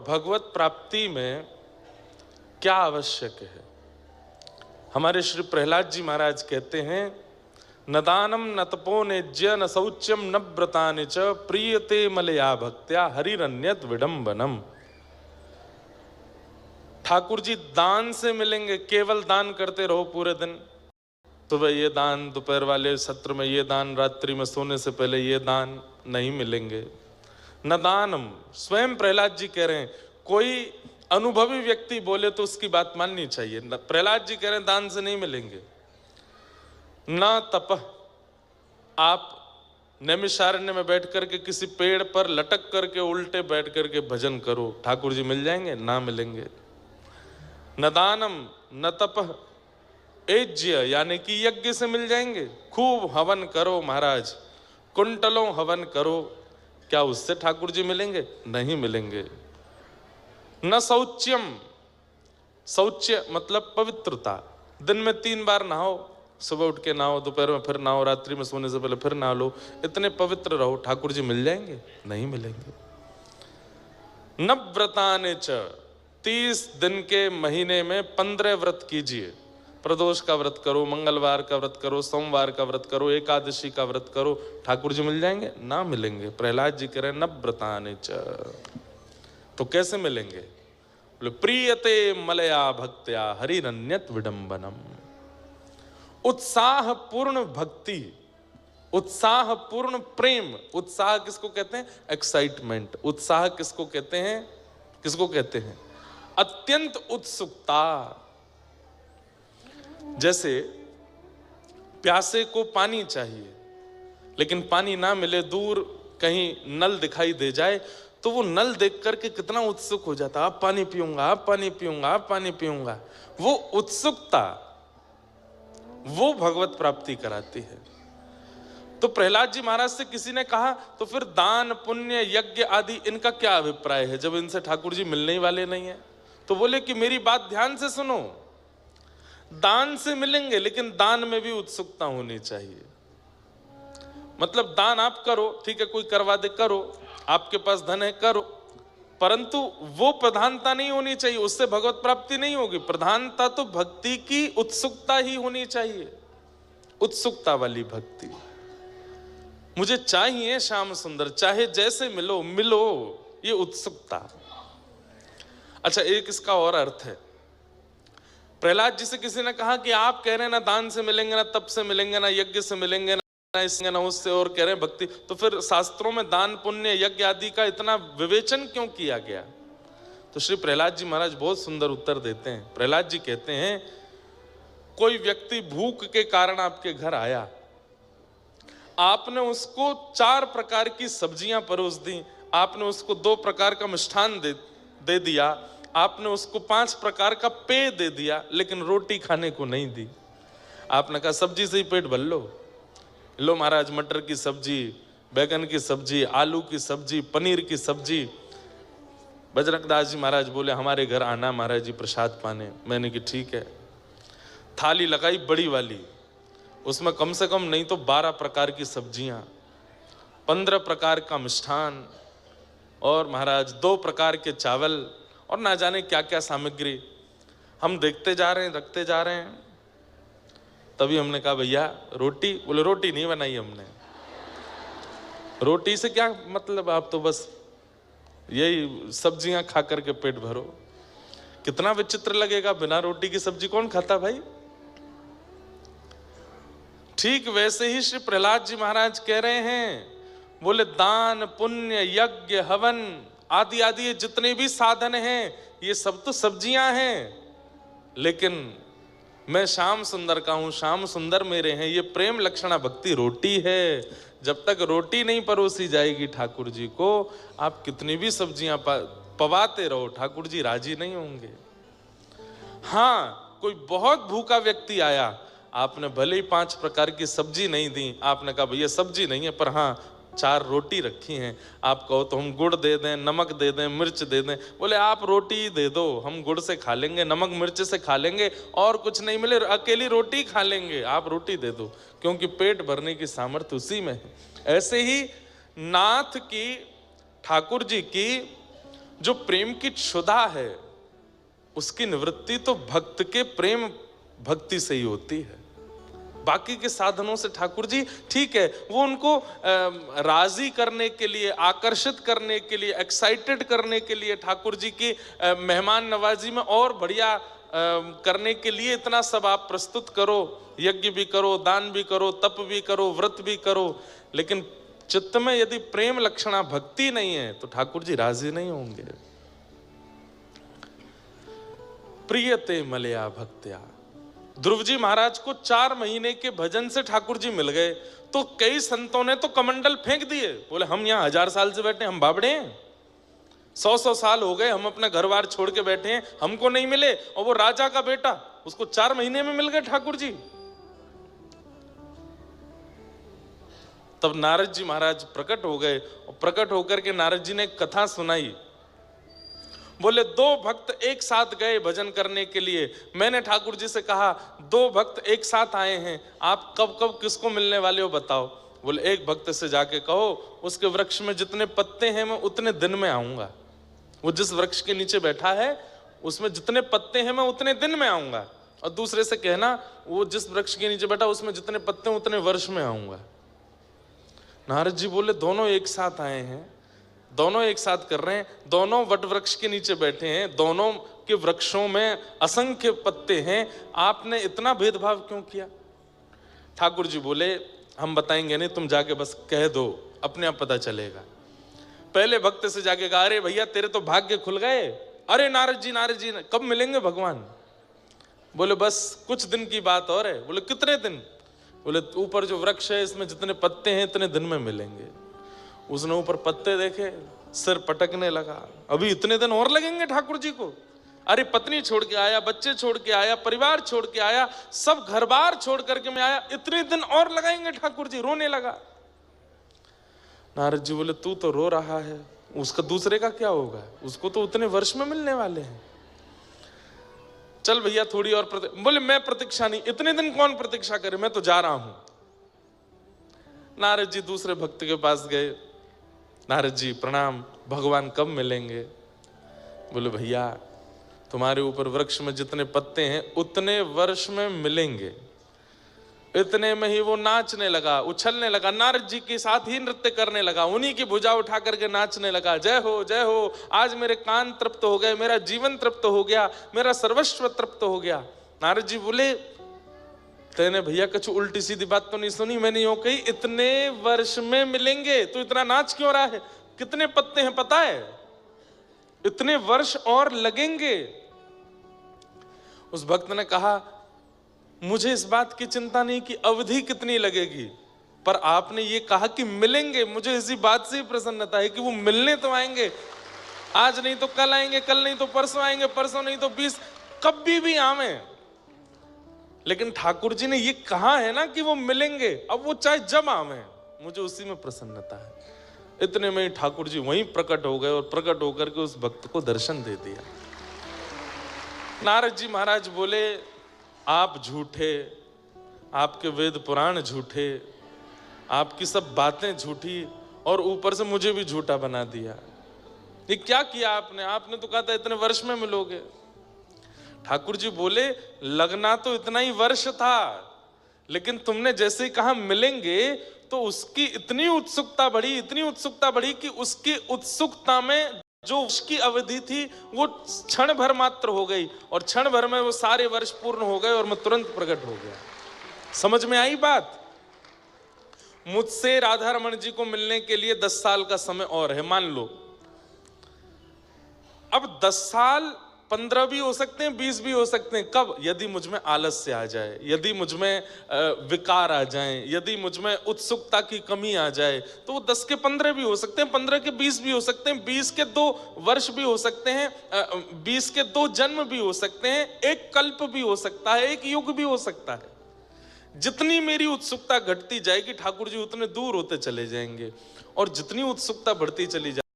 भगवत प्राप्ति में क्या आवश्यक है? हमारे श्री प्रहलाद जी महाराज कहते हैं, न दानम न तपो नेज्य न शौच्यम न व्रतानि च प्रीयते मलया भक्त्या हरिरन्यत विडंबनम। ठाकुर जी दान से मिलेंगे, केवल दान करते रहो पूरे दिन, सुबह ये दान, दोपहर वाले सत्र में ये दान, रात्रि में सोने से पहले ये दान, नहीं मिलेंगे। न दानम, स्वयं प्रहलाद जी कह रहे हैं, कोई अनुभवी व्यक्ति बोले तो उसकी बात माननी चाहिए। प्रहलाद जी कह रहे हैं दान से नहीं मिलेंगे। न तप, आप नैमिषारण्य में बैठ करके किसी पेड़ पर लटक करके उल्टे बैठ करके भजन करो, ठाकुर जी मिल जाएंगे? ना मिलेंगे। न दानम न तप एज्य, यानी कि यज्ञ से मिल जाएंगे। खूब हवन करो महाराज, कुंटलों हवन करो, क्या उससे ठाकुर जी मिलेंगे? नहीं मिलेंगे। न शौच्यम, शौच्य मतलब पवित्रता, दिन में 3 बार नहाओ, सुबह उठ के नहाओ, दोपहर में फिर नहाओ, रात्रि में सोने से पहले फिर नहा लो, इतने पवित्र रहो, ठाकुर जी मिल जाएंगे? नहीं मिलेंगे। न व्रतानि च, 30 दिन के महीने में 15 व्रत कीजिए। प्रदोष का व्रत करो, मंगलवार का व्रत करो, सोमवार का व्रत करो, एकादशी का व्रत करो, ठाकुर जी मिल जाएंगे? ना मिलेंगे। प्रहलाद जी कह रहे हैं न व्रतानि च, तो कैसे मिलेंगे? बोले प्रीयते मलया भक्त्या हरिरन्यत विडंबनम। उत्साह पूर्ण भक्ति, उत्साह पूर्ण प्रेम। उत्साह किसको कहते हैं? एक्साइटमेंट। उत्साह किसको कहते हैं? किसको कहते हैं? अत्यंत उत्सुकता। जैसे प्यासे को पानी चाहिए, लेकिन पानी ना मिले, दूर कहीं नल दिखाई दे जाए तो वो नल देख करके कितना उत्सुक हो जाता, आप पानी पीऊंगा, आप पानी पीऊंगा, आप पानी पीऊंगा। वो उत्सुकता, वो भगवत प्राप्ति कराती है। तो प्रहलाद जी महाराज से किसी ने कहा, तो फिर दान पुण्य यज्ञ आदि इनका क्या अभिप्राय है जब इनसे ठाकुर जी मिलने ही वाले नहीं है? तो बोले कि मेरी बात ध्यान से सुनो, दान से मिलेंगे, लेकिन दान में भी उत्सुकता होनी चाहिए। मतलब दान आप करो, ठीक है, कोई करवा दे करो, आपके पास धन है करो, परंतु वो प्रधानता नहीं होनी चाहिए, उससे भगवत प्राप्ति नहीं होगी। प्रधानता तो भक्ति की उत्सुकता ही होनी चाहिए, उत्सुकता वाली भक्ति। मुझे चाहिए श्याम सुंदर, चाहे जैसे मिलो मिलो, ये उत्सुकता। अच्छा, एक इसका और अर्थ है। प्रहलाद जी से किसी ने कहा कि आप कह रहे हैं ना दान से मिलेंगे, ना तप से मिलेंगे, ना यज्ञ से मिलेंगे, ना इससे ना उससे, और कह रहे हैं भक्ति, तो फिर शास्त्रों में दान पुण्य यज्ञ आदि का इतना विवेचन क्यों किया गया? तो श्री प्रहलाद जी महाराज बहुत सुंदर उत्तर देते हैं। प्रहलाद जी कहते हैं, कोई व्यक्ति भूख के कारण आपके घर आया, आपने उसको 4 प्रकार की सब्जियां परोस दी, आपने उसको 2 प्रकार का मिष्ठान दे दिया, आपने उसको 5 प्रकार का पेय दे दिया, लेकिन रोटी खाने को नहीं दी। आपने कहा सब्जी से ही पेट भर लो, लो महाराज, मटर की सब्जी, बैगन की सब्जी, आलू की सब्जी, पनीर की सब्जी। बजरंगदास जी महाराज बोले हमारे घर आना महाराज जी प्रसाद पाने। मैंने कि ठीक है। थाली लगाई बड़ी वाली, उसमें कम से कम नहीं तो 12 प्रकार की सब्जियां, 15 प्रकार का मिष्ठान, और महाराज 2 प्रकार के चावल, और ना जाने क्या क्या सामग्री। हम देखते जा रहे हैं, रखते जा रहे हैं। तभी हमने कहा भैया रोटी? बोले रोटी नहीं बनाई हमने। रोटी से क्या मतलब, आप तो बस यही सब्जियां खा करके पेट भरो। कितना विचित्र लगेगा, बिना रोटी की सब्जी कौन खाता भाई? ठीक वैसे ही श्री प्रहलाद जी महाराज कह रहे हैं, बोले दान पुण्य यज्ञ हवन आदि आदि ये जितने भी साधन हैं, ये सब तो सब्जियां हैं, लेकिन मैं श्याम सुंदर का हूं, श्याम सुंदर मेरे हैं। ये प्रेम लक्षणा भक्ति रोटी है। जब तक रोटी नहीं परोसी जाएगी ठाकुर जी को, आप कितनी भी सब्जियां पवाते रहो, ठाकुर जी राजी नहीं होंगे। हाँ, कोई बहुत भूखा व्यक्ति आया, आपने भले ही 5 प्रकार की सब्जी नहीं दी, आपने कहा भैया सब्जी नहीं है, पर हाँ 4 रोटी रखी हैं, आप कहो तो हम गुड़ दे दें, नमक दे दें, मिर्च दे दें। बोले आप रोटी दे दो, हम गुड़ से खा लेंगे, नमक मिर्च से खा लेंगे, और कुछ नहीं मिले अकेली रोटी खा लेंगे, आप रोटी दे दो, क्योंकि पेट भरने की सामर्थ्य उसी में है। ऐसे ही नाथ की, ठाकुर जी की जो प्रेम की क्षुधा है उसकी निवृत्ति तो भक्त के प्रेम भक्ति से ही होती है। बाकी के साधनों से ठाकुर जी ठीक है, वो उनको राजी करने के लिए, आकर्षित करने के लिए, एक्साइटेड करने के लिए, ठाकुर जी की मेहमान नवाजी में और बढ़िया करने के लिए इतना सब आप प्रस्तुत करो, यज्ञ भी करो, दान भी करो, तप भी करो, व्रत भी करो, लेकिन चित्त में यदि प्रेम लक्षणा भक्ति नहीं है तो ठाकुर जी राजी नहीं होंगे। प्रियते मलया भक्त्या, ध्रुव जी महाराज को 4 महीने के भजन से ठाकुर जी मिल गए, तो कई संतों ने तो कमंडल फेंक दिए, बोले हम यहाँ 1000 साल से बैठे, हम बाबड़े हैं, 100 साल हो गए, हम अपना घर बार छोड़ के बैठे हैं, हमको नहीं मिले। और वो राजा का बेटा, उसको 4 महीने में मिल गए ठाकुर जी। तब नारद जी महाराज प्रकट हो गए, और प्रकट होकर के नारद जी ने एक कथा सुनाई। बोले 2 भक्त एक साथ गए भजन करने के लिए। मैंने ठाकुर जी से कहा 2 भक्त एक साथ आए हैं, आप कब कब किसको मिलने वाले हो बताओ। बोले एक भक्त से जाके कहो उसके वृक्ष में जितने पत्ते हैं मैं उतने दिन में आऊंगा। वो जिस वृक्ष के नीचे बैठा है उसमें जितने पत्ते हैं मैं उतने दिन में आऊंगा। और दूसरे से कहना वो जिस वृक्ष के नीचे बैठा उसमें जितने पत्ते हैं उतने वर्ष में आऊंगा। नारद जी बोले दोनों एक साथ आए हैं, दोनों एक साथ कर रहे हैं, दोनों वट वृक्ष के नीचे बैठे हैं, दोनों के वृक्षों में असंख्य पत्ते हैं, आपने इतना भेदभाव क्यों किया। ठाकुर जी बोले हम बताएंगे नहीं, तुम जाके बस कह दो, अपने आप पता चलेगा। पहले भक्त से जाके कहा अरे भैया तेरे तो भाग्य खुल गए। अरे नारद जी कब मिलेंगे भगवान। बोले बस कुछ दिन की बात और है। बोले कितने दिन। बोले ऊपर जो वृक्ष है इसमें जितने पत्ते हैं इतने दिन में मिलेंगे। उसने ऊपर पत्ते देखे, सिर पटकने लगा, अभी इतने दिन और लगेंगे ठाकुर जी को। अरे पत्नी छोड़ के आया, बच्चे छोड़ के आया, परिवार छोड़ के आया, सब घर बार छोड़ करके मैं आया, इतने दिन और लगाएंगे ठाकुर जी। रोने लगा। नारद जी बोले तू तो रो रहा है, उसका दूसरे का क्या होगा, उसको तो उतने वर्ष में मिलने वाले हैं। चल भैया थोड़ी और बोले मैं प्रतीक्षा नहीं, इतने दिन कौन प्रतीक्षा करे, मैं तो जा रहा हूं। नारद जी दूसरे भक्त के पास गए। नारद जी प्रणाम, भगवान कब मिलेंगे। बोले भैया तुम्हारे ऊपर वृक्ष में जितने पत्ते हैं उतने वर्ष में मिलेंगे। इतने में ही वो नाचने लगा, उछलने लगा, नारद जी के साथ ही नृत्य करने लगा, उन्हीं की भुजा उठा करके नाचने लगा। जय हो, आज मेरे कान तृप्त हो गए, मेरा जीवन तृप्त हो गया, मेरा सर्वस्व तृप्त हो गया। नारद जी बोले तेने भैया कुछ उल्टी सीधी बात तो नहीं सुनी, मैंने यूं कही इतने वर्ष में मिलेंगे, तो इतना नाच क्यों रहा है, कितने पत्ते हैं पता है, इतने वर्ष और लगेंगे। उस भक्त ने कहा मुझे इस बात की चिंता नहीं कि अवधि कितनी लगेगी, पर आपने ये कहा कि मिलेंगे, मुझे इसी बात से ही प्रसन्नता है कि वो मिलने तो आएंगे। आज नहीं तो कल आएंगे, कल नहीं तो परसों आएंगे, परसों नहीं तो 20, कभी भी आवे, लेकिन ठाकुर जी ने ये कहा है ना कि वो मिलेंगे, अब वो चाहे जब आवे, मुझे उसी में प्रसन्नता है। इतने में ही ठाकुर जी वहीं प्रकट हो गए और प्रकट होकर के उस भक्त को दर्शन दे दिया। नारद जी महाराज बोले आप झूठे, आपके वेद पुराण झूठे, आपकी सब बातें झूठी, और ऊपर से मुझे भी झूठा बना दिया। ये क्या किया आपने, आपने तो कहा था इतने वर्ष में मिलोगे। ठाकुर जी बोले लगना तो इतना ही वर्ष था, लेकिन तुमने जैसे ही कहा मिलेंगे तो उसकी इतनी उत्सुकता बढ़ी, इतनी उत्सुकता बढ़ी कि उसकी उत्सुकता में जो उसकी अवधि थी वो क्षण भर मात्र हो गई, और क्षण भर में वो सारे वर्ष पूर्ण हो गए और मैं तुरंत प्रकट हो गया। समझ में आई बात। मुझसे राधा रमण जी को मिलने के लिए 10 साल का समय और है, मान लो। अब 10 साल 15 भी हो सकते हैं, 20 भी हो सकते हैं। कब? यदि मुझ में आलस्य आ जाए, यदि मुझ में विकार आ जाए, यदि मुझ में उत्सुकता की कमी आ जाए, तो वो 10 के 15 भी हो सकते हैं, 15 के 20 भी हो सकते हैं, 20 के 2 वर्ष भी हो सकते हैं, 20 के 2 जन्म भी हो सकते हैं, एक कल्प भी हो सकता है, एक युग भी हो सकता है। जितनी मेरी उत्सुकता घटती जाएगी ठाकुर जी उतने दूर होते चले जाएंगे, और जितनी उत्सुकता बढ़ती चली जाएगी